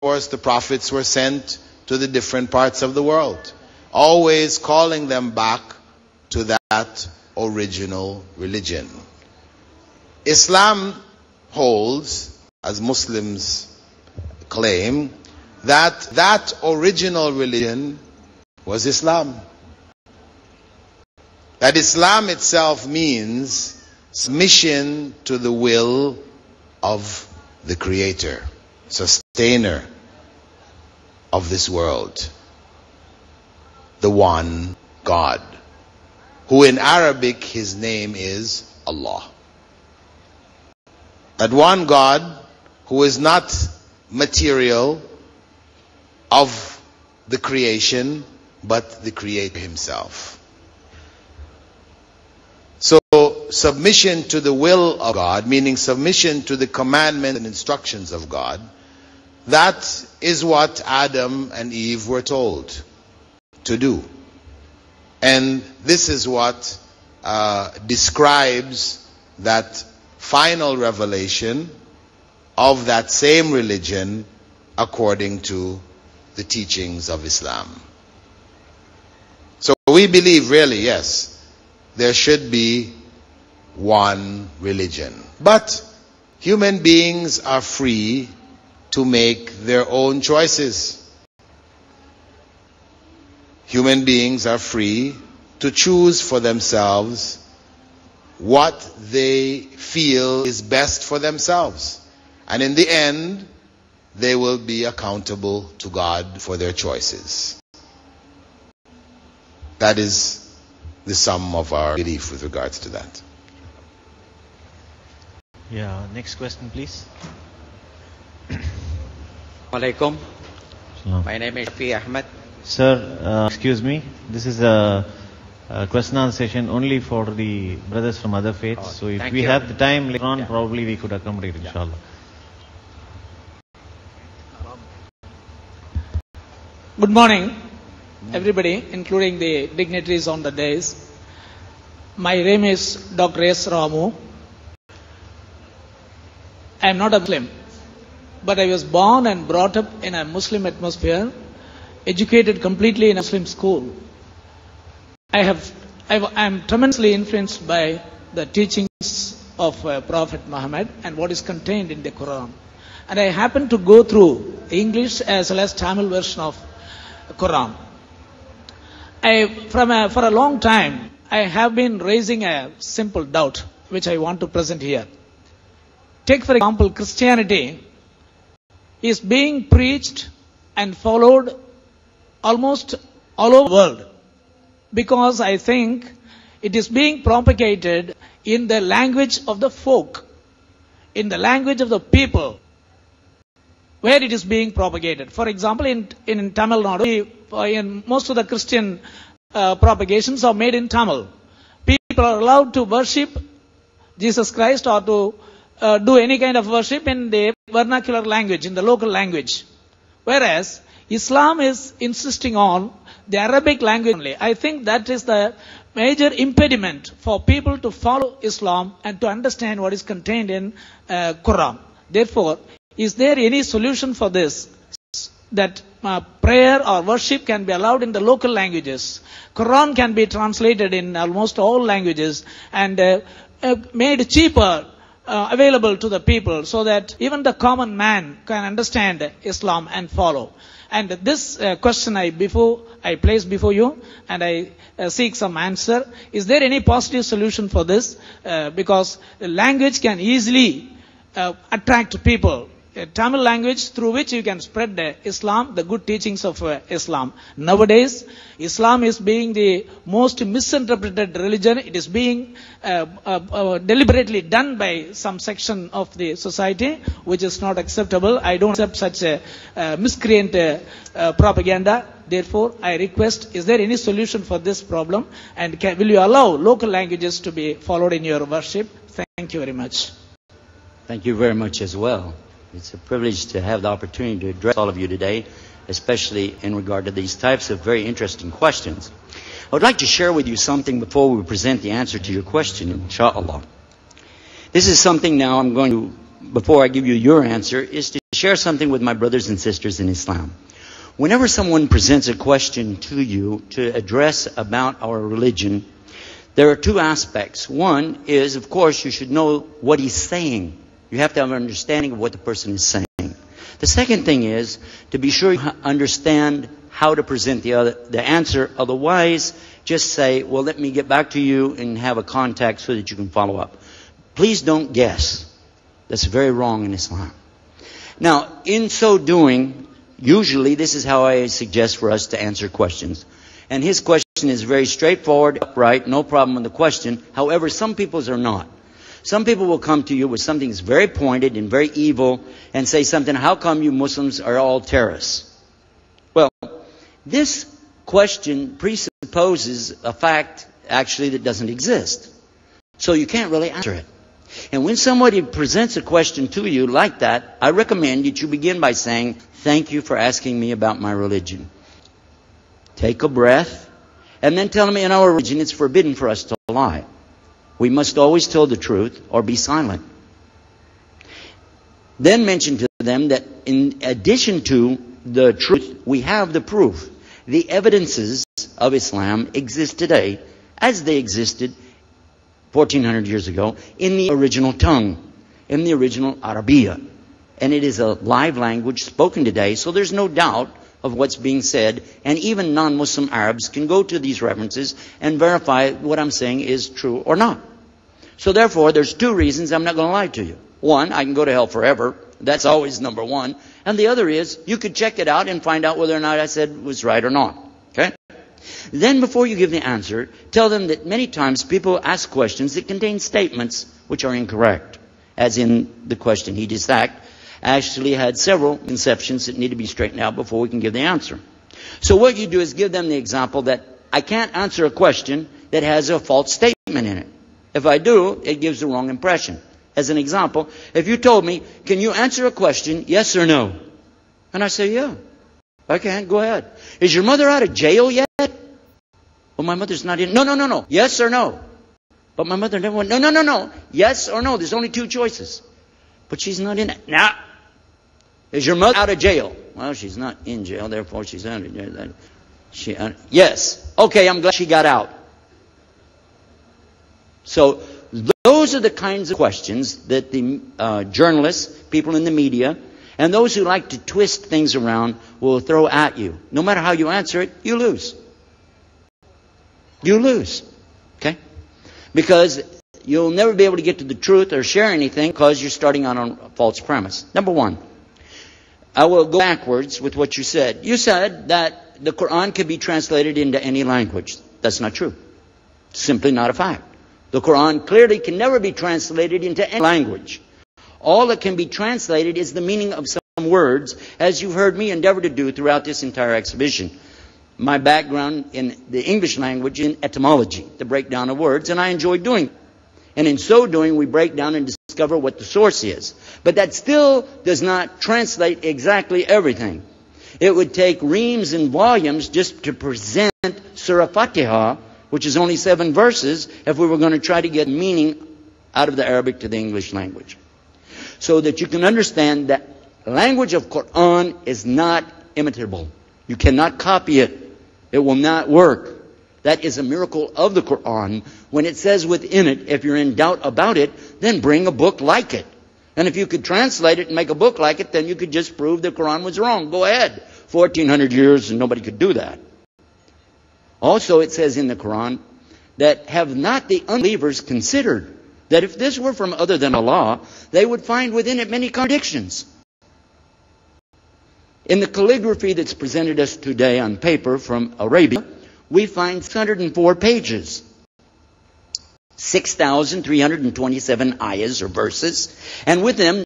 course, the prophets were sent to the different parts of the world, always calling them back to that original religion. Islam holds, as Muslims claim, that that original religion was Islam. That Islam itself means submission to the will of the Creator, sustainer of this world, the one God, who in Arabic his name is Allah. That one God who is not material of the creation, but the Creator himself. So submission to the will of God, meaning submission to the commandments and instructions of God, that is what Adam and Eve were told to do. And this is what describes that final revelation of that same religion according to the teachings of Islam. So we believe, really, yes, there should be one religion. But human beings are free to make their own choices. Human beings are free to choose for themselves what they feel is best for themselves. And in the end, they will be accountable to God for their choices. That is the sum of our belief with regards to that. Yeah, next question please. Alaikum. My name is Shafi Ahmed. Sir, excuse me, this is a question answer session only for the brothers from other faiths. So if we have the time later on, probably we could accommodate, inshallah. Good morning, everybody, including the dignitaries on the dais. My name is Dr. S. Ramu. I am not a Muslim, but I was born and brought up in a Muslim atmosphere, educated completely in a Muslim school. I am tremendously influenced by the teachings of Prophet Muhammad and what is contained in the Quran. And I happen to go through the English as well as Tamil version of Quran. For a long time, I have been raising a simple doubt, which I want to present here. Take, for example, Christianity is being preached and followed almost all over the world, because I think it is being propagated in the language of the folk, in the language of the people, where it is being propagated. For example, in Tamil Nadu, in most of the Christian propagations are made in Tamil. People are allowed to worship Jesus Christ or to do any kind of worship in the vernacular language, in the local language. Whereas Islam is insisting on the Arabic language only. I think that is the major impediment for people to follow Islam and to understand what is contained in Quran. Therefore, is there any solution for this? That prayer or worship can be allowed in the local languages. Quran can be translated in almost all languages and made cheaper, available to the people, so that even the common man can understand Islam and follow. And this question I place before you, and I seek some answer. Is there any positive solution for this? Because the language can easily attract people. Tamil language through which you can spread Islam, the good teachings of Islam. Nowadays, Islam is being the most misinterpreted religion. It is being deliberately done by some section of the society, which is not acceptable. I don't accept such a miscreant propaganda. Therefore, I request, is there any solution for this problem? And will you allow local languages to be followed in your worship? Thank you very much. Thank you very much as well. It's a privilege to have the opportunity to address all of you today, especially in regard to these types of very interesting questions. I would like to share with you something before we present the answer to your question, inshallah. This is something now I'm going to, before I give you your answer, is to share something with my brothers and sisters in Islam. Whenever someone presents a question to you to address about our religion, there are two aspects. One is, of course, you should know what he's saying. You have to have an understanding of what the person is saying. The second thing is to be sure you understand how to present the answer. Otherwise, just say, well, let me get back to you and have a contact so that you can follow up. Please don't guess. That's very wrong in Islam. Now, in so doing, usually this is how I suggest for us to answer questions. And his question is very straightforward, upright, no problem with the question. However, some people's are not. Some people will come to you with something that's very pointed and very evil and say something, how come you Muslims are all terrorists? Well, this question presupposes a fact actually that doesn't exist. So you can't really answer it. And when somebody presents a question to you like that, I recommend that you begin by saying, thank you for asking me about my religion. Take a breath, and then tell them in our religion it's forbidden for us to lie. We must always tell the truth or be silent. Then mention to them that in addition to the truth, we have the proof. The evidences of Islam exist today as they existed 1400 years ago in the original tongue, in the original Arabiya. And it is a live language spoken today, so there's no doubt of what's being said. And even non-Muslim Arabs can go to these references and verify what I'm saying is true or not. So therefore, there's two reasons I'm not going to lie to you. One, I can go to hell forever. That's always number one. And the other is, you could check it out and find out whether or not I said was right or not. Okay? Then before you give the answer, tell them that many times people ask questions that contain statements which are incorrect. As in the question he just asked, actually had several conceptions that need to be straightened out before we can give the answer. So what you do is give them the example that I can't answer a question that has a false statement in it. If I do, it gives the wrong impression. As an example, if you told me, can you answer a question, yes or no? And I say, yeah, I can, go ahead. Is your mother out of jail yet? Well, my mother's not in. No. Yes or no? But my mother never went, no. Yes or no? There's only two choices. But she's not in it. Now, is your mother out of jail? Well, she's not in jail, therefore she's out of jail. Yes. Okay, I'm glad she got out. So, those are the kinds of questions that the journalists, people in the media, and those who like to twist things around will throw at you. No matter how you answer it, you lose. You lose. Okay? Because you'll never be able to get to the truth or share anything because you're starting on a false premise. Number one, I will go backwards with what you said. You said that the Quran can be translated into any language. That's not true. Simply not a fact. The Quran clearly can never be translated into any language. All that can be translated is the meaning of some words, as you've heard me endeavor to do throughout this entire exhibition. My background in the English language in etymology, the breakdown of words, and I enjoy doing it. And in so doing, we break down and discover what the source is. But that still does not translate exactly everything. It would take reams and volumes just to present Surah Fatiha, which is only 7 verses, if we were going to try to get meaning out of the Arabic to the English language. So that you can understand that language of Quran is not imitable. You cannot copy it. It will not work. That is a miracle of the Quran. When it says within it, if you're in doubt about it, then bring a book like it. And if you could translate it and make a book like it, then you could just prove the Quran was wrong. Go ahead. 1400 years and nobody could do that. Also, it says in the Quran that have not the unbelievers considered that if this were from other than Allah, they would find within it many contradictions. In the calligraphy that's presented us today on paper from Arabia, we find 604 pages, 6,327 ayahs or verses, and with them